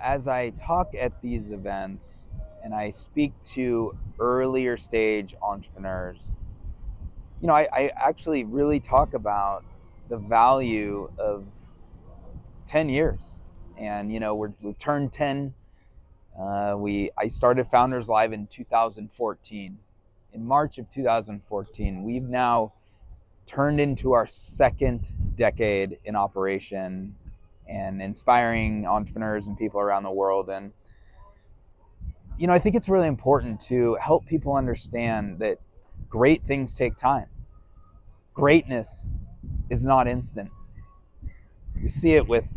As I talk at these events and I speak to earlier stage entrepreneurs, I actually really talk about the value of 10 years. And, we've turned 10. I started Founders Live in 2014. In March of 2014, we've now turned into our second decade in operation and inspiring entrepreneurs and people around the world. And I think it's really important to help people understand that great things take time. Greatness is not instant. You see it with,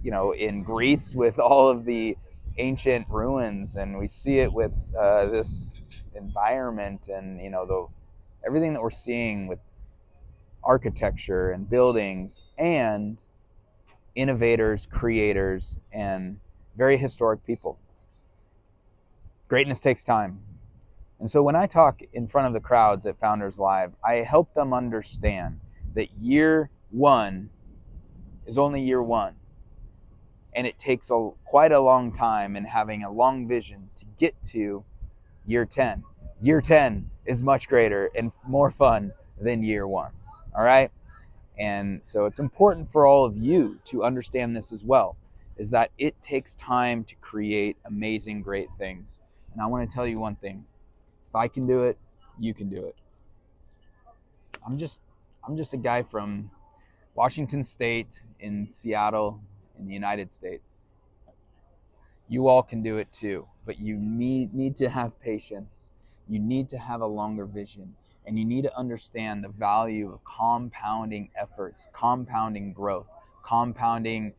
in Greece with all of the ancient ruins, and we see it with this environment, and everything that we're seeing with architecture and buildings and innovators, creators, and very historic people. Greatness takes time. And so when I talk in front of the crowds at Founders Live, I help them understand that year one is only year one. And it takes quite a long time and having a long vision to get to year 10. Year 10 is much greater and more fun than year one. All right? And so it's important for all of you to understand this as well, is that it takes time to create amazing, great things. And I want to tell you one thing. If I can do it, you can do it. I'm just a guy from Washington State in Seattle in the United States. You all can do it too, but you need to have patience. You need to have a longer vision, and you need to understand the value of compounding efforts, compounding growth, compounding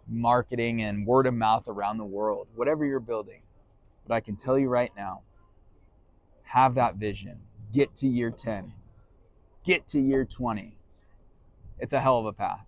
marketing and word of mouth around the world, whatever you're building. But I can tell you right now, have that vision. Get to year 10. Get to year 20. It's a hell of a path.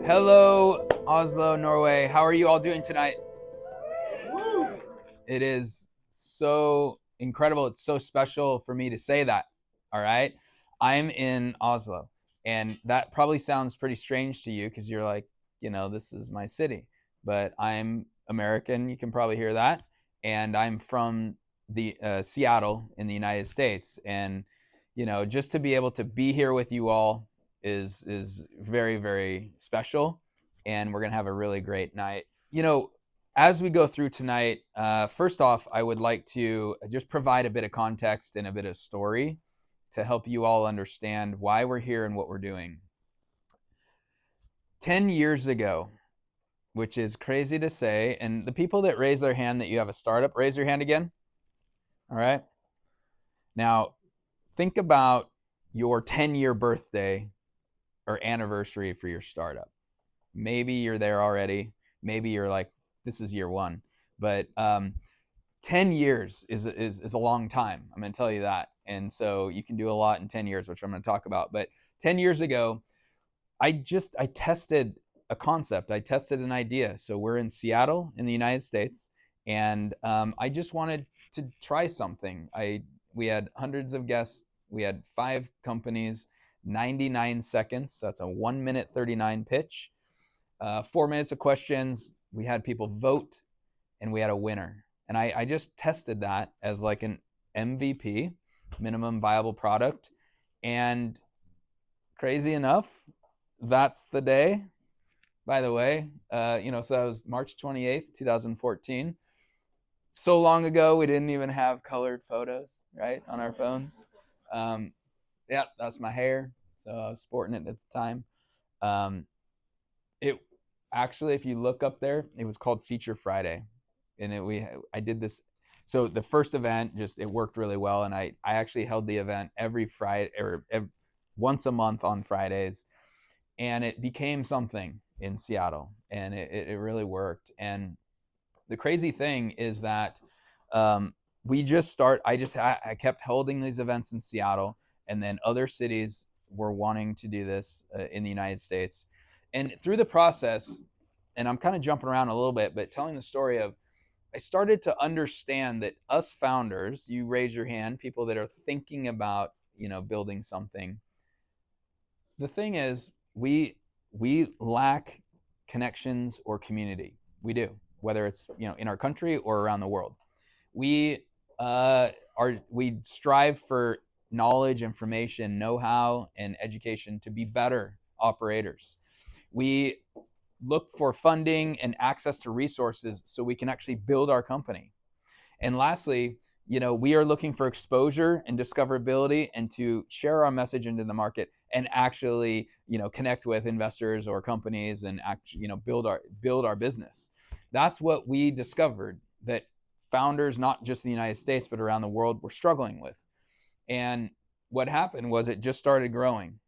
Hello, Oslo, Norway. How are you all doing tonight? It is so incredible. It's so special for me to say that. All right. I'm in Oslo, and that probably sounds pretty strange to you because you're like, this is my city. But I'm American. You can probably hear that. And I'm from the Seattle in the United States. And, just to be able to be here with you all is very, very special. And we're going to have a really great night. As we go through tonight, first off, I would like to just provide a bit of context and a bit of story to help you all understand why we're here and what we're doing. 10 years ago, which is crazy to say, and the people that raise their hand that you have a startup, raise your hand again. All right. Now, think about your 10-year birthday or anniversary for your startup. Maybe you're there already. Maybe you're like, this is year one. But 10 years is a long time. I'm going to tell you that. And so you can do a lot in 10 years, which I'm going to talk about. But 10 years ago, I tested a concept. I tested an idea. So we're in Seattle in the United States. And I just wanted to try something. We had hundreds of guests. We had 5 companies, 99 seconds. That's a 1 minute 39 pitch. 4 minutes of questions. We had people vote, and we had a winner. And I just tested that as like an MVP, minimum viable product. And crazy enough, that's the day, by the way. So that was March 28th, 2014. So long ago, we didn't even have colored photos, right, on our phones. Yeah, that's my hair. So I was sporting it at the time. It actually, if you look up there, it was called Feature Friday. And I did this. So the first event, it worked really well. And I actually held the event every Friday or once a month on Fridays. And it became something in Seattle. And it really worked. And the crazy thing is that I kept holding these events in Seattle. And then other cities were wanting to do this in the United States. And through the process, and I'm kind of jumping around a little bit, but telling the story of, I started to understand that us founders, you raise your hand, people that are thinking about, building something. The thing is, we lack connections or community. We do, whether it's, in our country or around the world. We strive for knowledge, information, know-how, and education to be better operators. We look for funding and access to resources so we can actually build our company. And lastly, we are looking for exposure and discoverability and to share our message into the market and actually, connect with investors or companies and actually, build our business. That's what we discovered that founders, not just in the United States, but around the world, were struggling with. And what happened was it just started growing.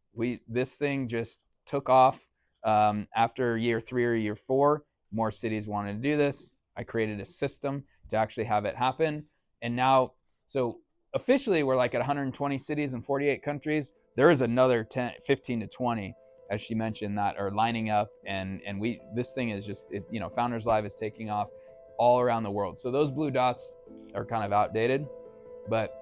This thing just took off. After year 3 or year 4, more cities wanted to do this. I created a system to actually have it happen. And now, so officially we're like at 120 cities in 48 countries. There is another 15 to 20, as she mentioned, that are lining up. And this thing is just, Founders Live is taking off all around the world. So those blue dots are kind of outdated, but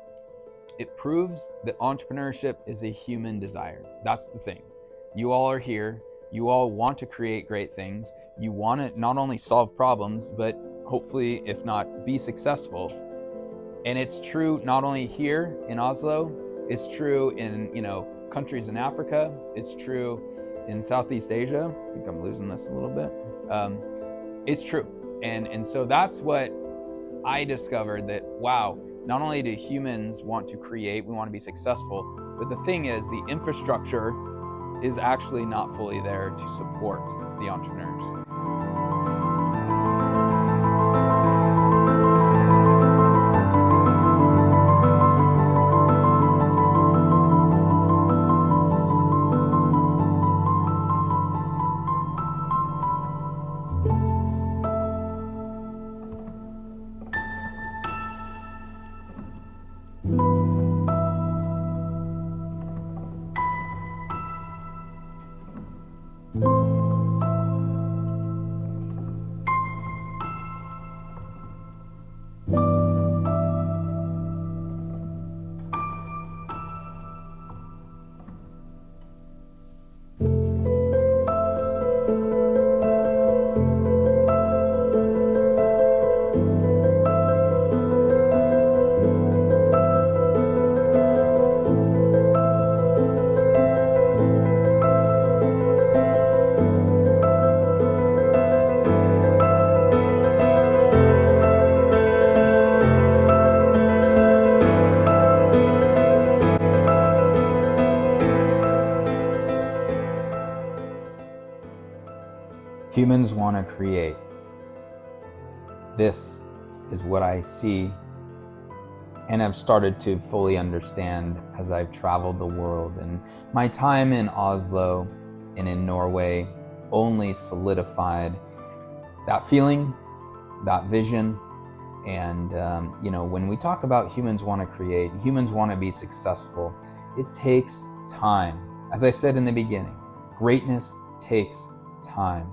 it proves that entrepreneurship is a human desire. That's the thing. You all are here. You all want to create great things. You want to not only solve problems, but hopefully, if not, be successful. And it's true not only here in Oslo, it's true in, countries in Africa. It's true in Southeast Asia. I think I'm losing this a little bit. It's true. And so that's what I discovered, that, wow, not only do humans want to create, we want to be successful, but the thing is, the infrastructure is actually not fully there to support the entrepreneurs. Humans want to create. This is what I see and have started to fully understand as I've traveled the world. And my time in Oslo and in Norway only solidified that feeling, that vision. And, when we talk about humans want to create, humans want to be successful, it takes time. As I said in the beginning, greatness takes time.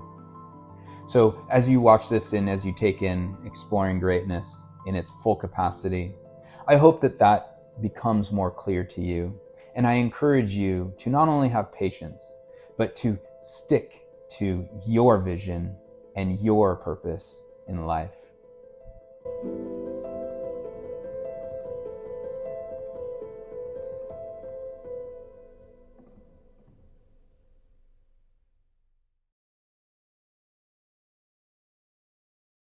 So as you watch this and as you take in exploring greatness in its full capacity, I hope that becomes more clear to you. And I encourage you to not only have patience, but to stick to your vision and your purpose in life.